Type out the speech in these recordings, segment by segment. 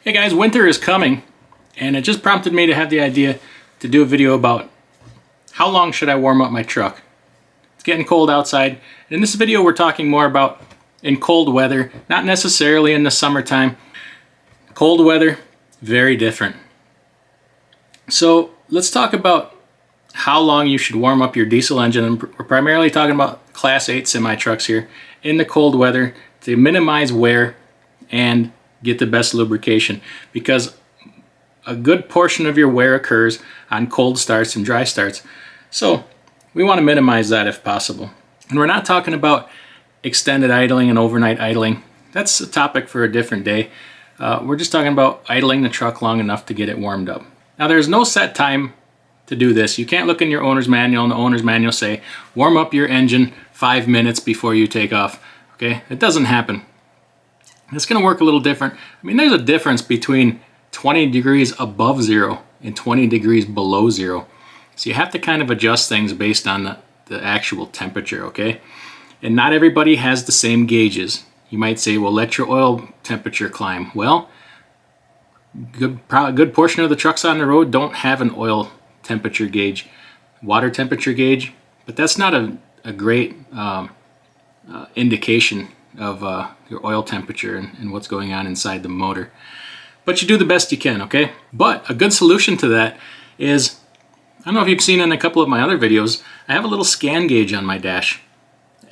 Hey guys, winter is coming, and it just prompted me to have the idea to do a video about how long should I warm up my truck. It's getting cold outside, and in this video we're talking more about in cold weather, not necessarily in the summertime. Cold weather, very different. So let's talk about how long you should warm up your diesel engine, and we're primarily talking about Class 8 semi-trucks here in the cold weather to minimize wear and get the best lubrication, because a good portion of your wear occurs on cold starts and dry starts. So we want to minimize that if possible. And we're not talking about extended idling and overnight idling. That's a topic for a different day. We're just talking about idling the truck long enough to get it warmed up. Now there's no set time to do this. You can't look in your owner's manual and the owner's manual say, warm up your engine 5 minutes before you take off. Okay, it doesn't happen. It's going to work a little different. I mean, there's a difference between 20 degrees above zero and 20 degrees below zero. So you have to kind of adjust things based on the actual temperature, okay? And not everybody has the same gauges. You might say, well, let your oil temperature climb. Well, a good portion of the trucks on the road don't have an oil temperature gauge, water temperature gauge, but that's not a great indication of your oil temperature and what's going on inside the motor. But you do the best you can, okay? But a good solution to that is, I don't know if you've seen in a couple of my other videos, I have a little scan gauge on my dash.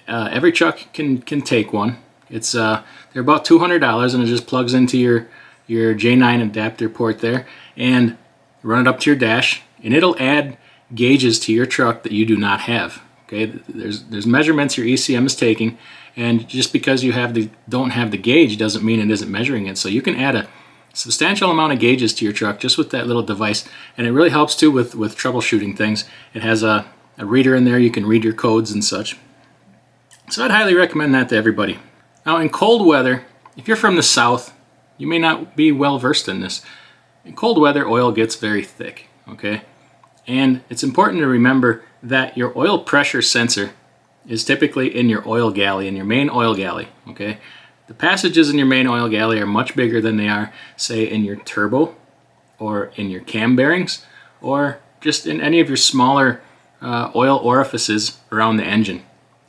Every truck can take one. It's they're about $200, and it just plugs into your J9 adapter port there, and run it up to your dash, and it'll add gauges to your truck that you do not have. Okay, there's measurements your ECM is taking, and just because you don't have the gauge doesn't mean it isn't measuring it. So you can add a substantial amount of gauges to your truck just with that little device, and it really helps too with troubleshooting things. It has a reader in there, you can read your codes and such. So I'd highly recommend that to everybody. Now in cold weather, if you're from the south, you may not be well versed in this. In cold weather, oil gets very thick, okay? And it's important to remember that your oil pressure sensor is typically in your oil galley, in your main oil galley, okay? The passages in your main oil galley are much bigger than they are, say, in your turbo or in your cam bearings or just in any of your smaller oil orifices around the engine.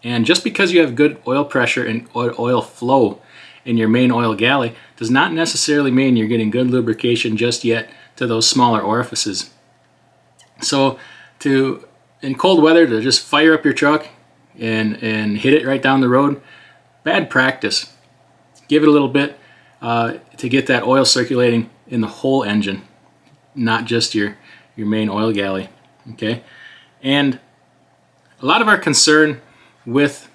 And just because you have good oil pressure and oil flow in your main oil galley does not necessarily mean you're getting good lubrication just yet to those smaller orifices. So in cold weather, to just fire up your truck and hit it right down the road, bad practice. Give it a little bit to get that oil circulating in the whole engine, not just your main oil galley, okay? And a lot of our concern with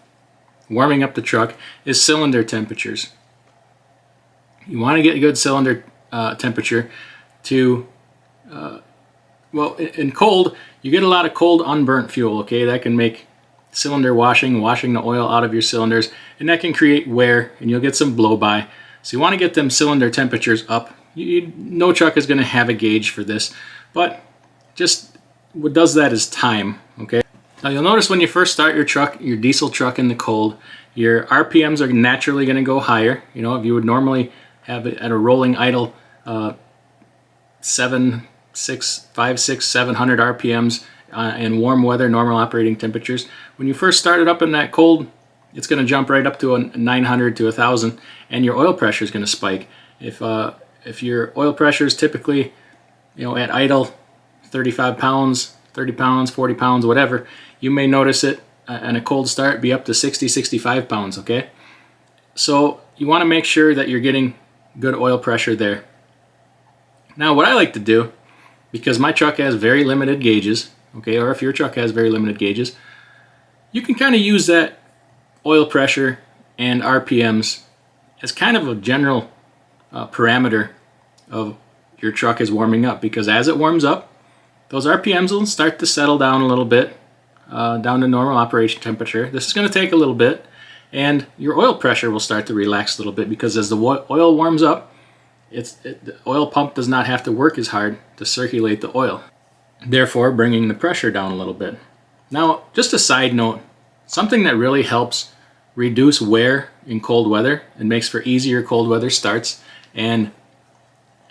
warming up the truck is cylinder temperatures. You want to get a good cylinder temperature to well, in cold, you get a lot of cold unburnt fuel, okay? That can make cylinder washing the oil out of your cylinders, and that can create wear, and you'll get some blow by. So you want to get them cylinder temperatures up. No truck is going to have a gauge for this, but just what does that is time, okay? Now you'll notice when you first start your truck, your diesel truck in the cold, your RPMs are naturally going to go higher. You know, if you would normally have it at a rolling idle 500, 600, 700 RPMs in warm weather, normal operating temperatures. When you first start it up in that cold, it's going to jump right up to a 900 to 1,000, and your oil pressure is going to spike. If your oil pressure is typically, at idle 35 pounds, 30 pounds, 40 pounds, whatever, you may notice it in a cold start be up to 60, 65 pounds, okay? So you want to make sure that you're getting good oil pressure there. Now what I like to do, because my truck has very limited gauges, okay, or if your truck has very limited gauges, you can kind of use that oil pressure and RPMs as kind of a general parameter of your truck is warming up, because as it warms up, those RPMs will start to settle down a little bit, down to normal operation temperature. This is going to take a little bit, and your oil pressure will start to relax a little bit, because as the oil warms up, the oil pump does not have to work as hard to circulate the oil, therefore bringing the pressure down a little bit. Now, just a side note, something that really helps reduce wear in cold weather and makes for easier cold weather starts and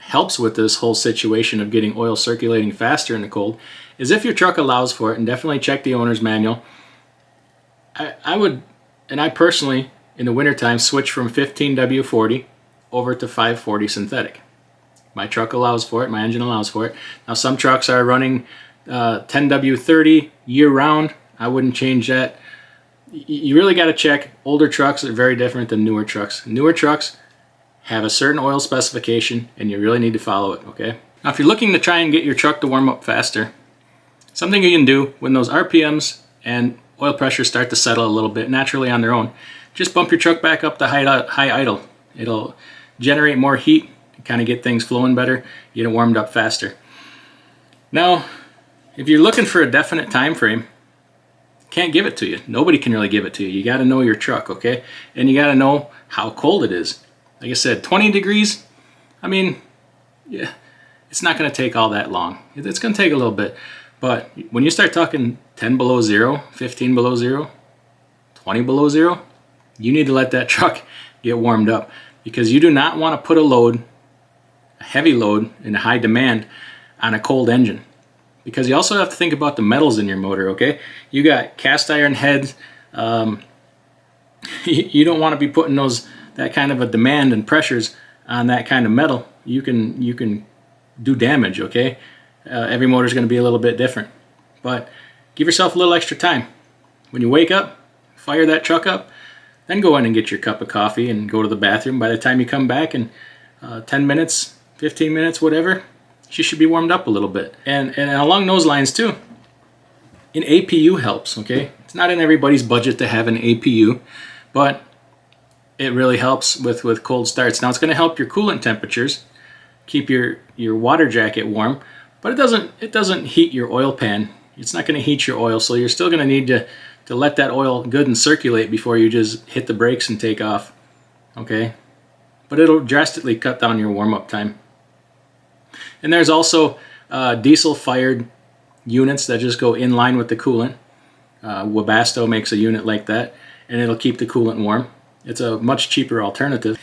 helps with this whole situation of getting oil circulating faster in the cold is if your truck allows for it, and definitely check the owner's manual. I would, and I personally, in the wintertime, switch from 15W40 over to 540 synthetic. My truck allows for it, my engine allows for it. Now some trucks are running 10W30 year round. I wouldn't change that. You really got to check. Older trucks are very different than newer trucks. Newer trucks have a certain oil specification and you really need to follow it, okay? Now if you're looking to try and get your truck to warm up faster, something you can do when those RPMs and oil pressure start to settle a little bit naturally on their own, just bump your truck back up to high idle. It'll generate more heat, kind of get things flowing better, get it warmed up faster. Now, if you're looking for a definite time frame, can't give it to you. Nobody can really give it to you. You got to know your truck, okay? And you got to know how cold it is. Like I said, 20 degrees, I mean, yeah, it's not going to take all that long. It's going to take a little bit. But when you start talking 10 below zero, 15 below zero, 20 below zero, you need to let that truck get warmed up, because you do not want to put a heavy load in high demand on a cold engine. Because you also have to think about the metals in your motor, okay? You got cast iron heads. You don't want to be putting that kind of a demand and pressures on that kind of metal. You can do damage, okay? Every motor is going to be a little bit different. But give yourself a little extra time. When you wake up, fire that truck up, then go in and get your cup of coffee and go to the bathroom. By the time you come back in 10 minutes, 15 minutes, whatever, she should be warmed up a little bit. And along those lines too, an APU helps, okay? It's not in everybody's budget to have an APU, but it really helps with cold starts. Now it's going to help your coolant temperatures, keep your water jacket warm, but it doesn't heat your oil pan. It's not going to heat your oil, so you're still going to need to let that oil good and circulate before you just hit the brakes and take off, okay? But it'll drastically cut down your warm-up time. And there's also diesel-fired units that just go in line with the coolant. Webasto makes a unit like that, and it'll keep the coolant warm. It's a much cheaper alternative.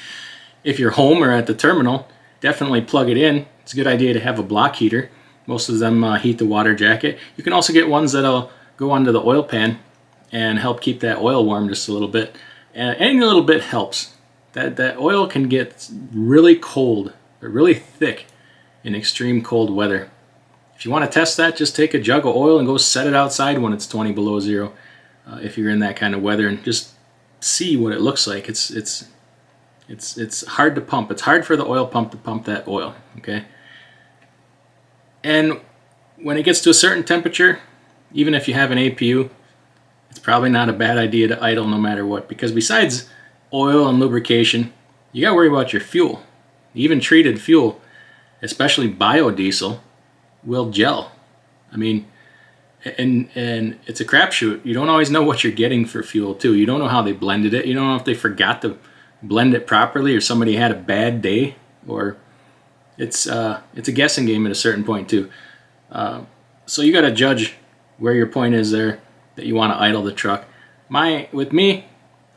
If you're home or at the terminal, definitely plug it in. It's a good idea to have a block heater. Most of them heat the water jacket. You can also get ones that'll go onto the oil pan and help keep that oil warm just a little bit. And any little bit helps. That oil can get really cold, or really thick in extreme cold weather. If you want to test that, just take a jug of oil and go set it outside when it's 20 below zero. If you're in that kind of weather, and just see what it looks like. It's hard to pump. It's hard for the oil pump to pump that oil, okay? And when it gets to a certain temperature, even if you have an APU, it's probably not a bad idea to idle no matter what, because besides oil and lubrication, you got to worry about your fuel. Even treated fuel, especially biodiesel, will gel. I mean, and it's a crapshoot. You don't always know what you're getting for fuel too. You don't know how they blended it. You don't know if they forgot to blend it properly, or somebody had a bad day, or it's a guessing game at a certain point too. So you got to judge where your point is there that you want to idle the truck. With me,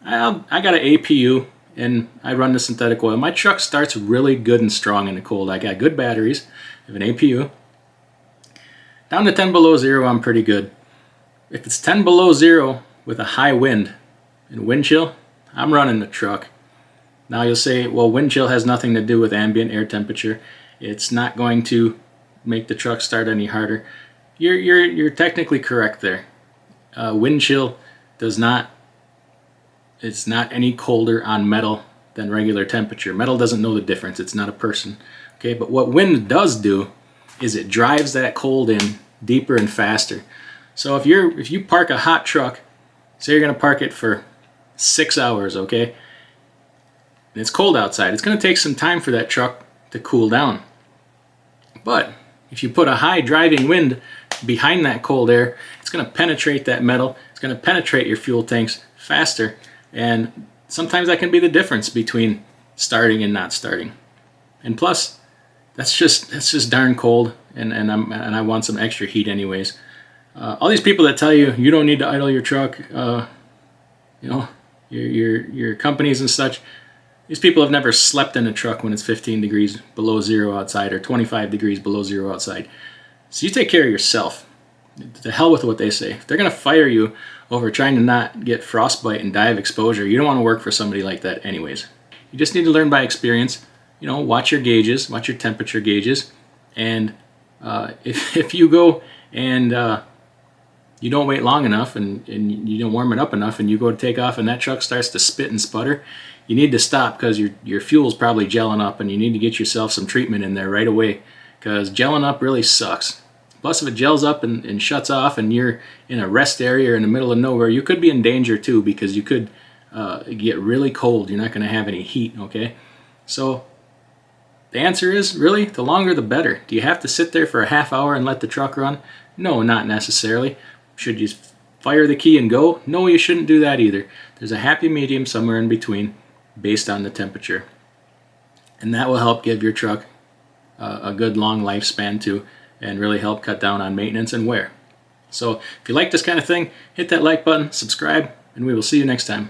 I got an APU and I run the synthetic oil. My truck starts really good and strong in the cold. I got good batteries. I have an APU. Down to 10 below zero, I'm pretty good. If it's 10 below zero with a high wind and wind chill, I'm running the truck. Now you'll say, well, wind chill has nothing to do with ambient air temperature. It's not going to make the truck start any harder. You're technically correct there. Wind chill it's not any colder on metal than regular temperature. Metal doesn't know the difference. It's not a person. Okay, but what wind does do is it drives that cold in deeper and faster. So if you park a hot truck, say you're going to park it for 6 hours, okay, and it's cold outside, it's going to take some time for that truck to cool down. But if you put a high driving wind behind that cold air, it's going to penetrate that metal. It's going to penetrate your fuel tanks faster, and sometimes that can be the difference between starting and not starting. And plus, that's just darn cold, and I want some extra heat anyways. All these people that tell you don't need to idle your truck, your companies and such, These people have never slept in a truck when it's 15 degrees below zero outside or 25 degrees below zero outside. So you take care of yourself. To hell with what they say. If they're going to fire you over trying to not get frostbite and die of exposure, you don't want to work for somebody like that anyways. You just need to learn by experience. You know, watch your gauges, watch your temperature gauges, and if you go and you don't wait long enough and you don't warm it up enough and you go to take off and that truck starts to spit and sputter, you need to stop because your fuel's probably gelling up and you need to get yourself some treatment in there right away because gelling up really sucks. Plus, if it gels up and shuts off and you're in a rest area or in the middle of nowhere, you could be in danger too because you could get really cold. You're not going to have any heat, okay? So the answer is, really, the longer the better. Do you have to sit there for a half hour and let the truck run? No, not necessarily. Should you fire the key and go? No, you shouldn't do that either. There's a happy medium somewhere in between based on the temperature. And that will help give your truck a good long lifespan too, and really help cut down on maintenance and wear. So if you like this kind of thing, hit that like button, subscribe, and we will see you next time.